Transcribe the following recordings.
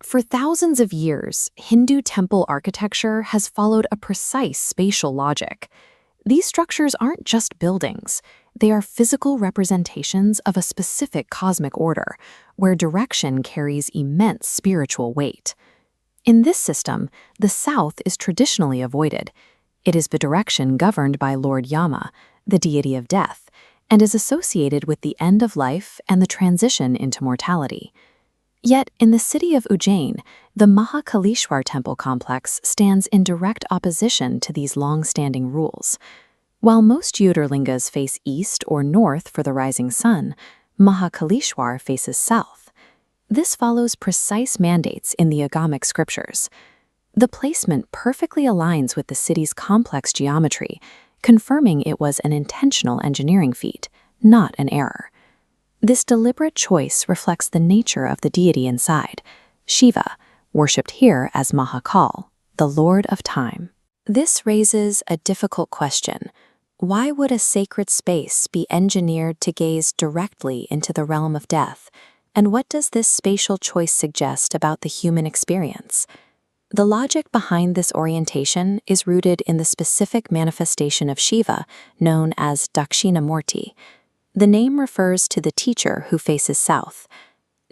For thousands of years, Hindu temple architecture has followed a precise spatial logic. These structures aren't just buildings. They are physical representations of a specific cosmic order, where direction carries immense spiritual weight. In this system, the south is traditionally avoided. It is the direction governed by Lord Yama, the deity of death, and is associated with the end of life and the transition into mortality. Yet, in the city of Ujjain, the Mahakaleshwar temple complex stands in direct opposition to these long-standing rules. While most Jyotirlingas face east or north for the rising sun, Mahakaleshwar faces south. This follows precise mandates in the Agamic scriptures. The placement perfectly aligns with the city's complex geometry, confirming it was an intentional engineering feat, not an error. This deliberate choice reflects the nature of the deity inside, Shiva, worshipped here as Mahakal, the Lord of Time. This raises a difficult question. Why would a sacred space be engineered to gaze directly into the realm of death? And what does this spatial choice suggest about the human experience? The logic behind this orientation is rooted in the specific manifestation of Shiva known as Dakshinamurti. The name refers to the teacher who faces south.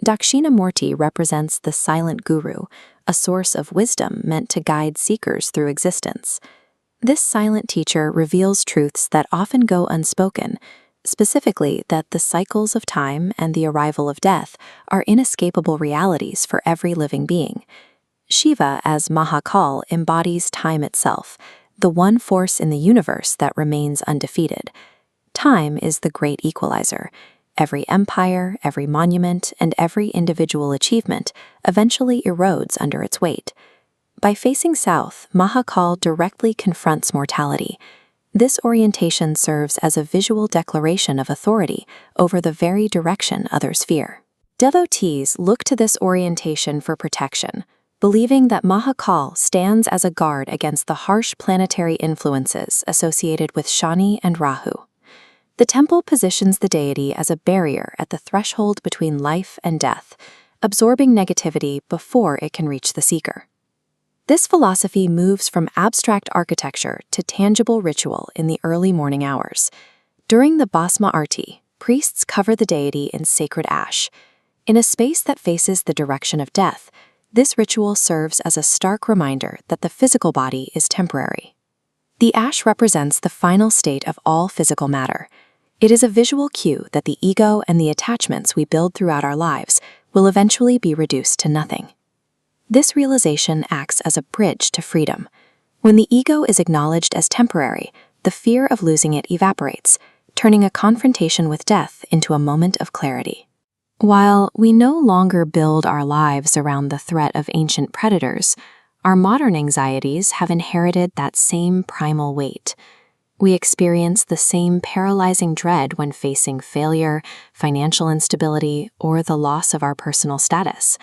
Dakshinamurti represents the silent guru, a source of wisdom meant to guide seekers through existence. This silent teacher reveals truths that often go unspoken, specifically that the cycles of time and the arrival of death are inescapable realities for every living being. Shiva, as Mahakal, embodies time itself, the one force in the universe that remains undefeated. Time is the great equalizer. Every empire, every monument, and every individual achievement eventually erodes under its weight. By facing south, Mahakal directly confronts mortality. This orientation serves as a visual declaration of authority over the very direction others fear. Devotees look to this orientation for protection, believing that Mahakal stands as a guard against the harsh planetary influences associated with Shani and Rahu. The temple positions the deity as a barrier at the threshold between life and death, absorbing negativity before it can reach the seeker. This philosophy moves from abstract architecture to tangible ritual in the early morning hours. During the Bhasma Aarti, priests cover the deity in sacred ash. In a space that faces the direction of death, this ritual serves as a stark reminder that the physical body is temporary. The ash represents the final state of all physical matter. It is a visual cue that the ego and the attachments we build throughout our lives will eventually be reduced to nothing. This realization acts as a bridge to freedom. When the ego is acknowledged as temporary, the fear of losing it evaporates, turning a confrontation with death into a moment of clarity. While we no longer build our lives around the threat of ancient predators, our modern anxieties have inherited that same primal weight. We experience the same paralyzing dread when facing failure, financial instability, or the loss of our personal status.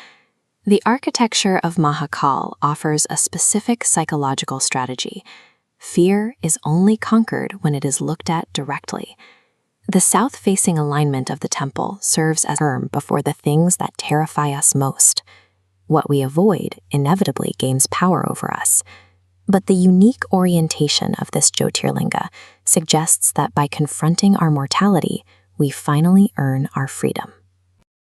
The architecture of Mahakal offers a specific psychological strategy. Fear is only conquered when it is looked at directly. The south-facing alignment of the temple serves as a firm before the things that terrify us most. What we avoid inevitably gains power over us. But the unique orientation of this Jyotirlinga suggests that by confronting our mortality, we finally earn our freedom.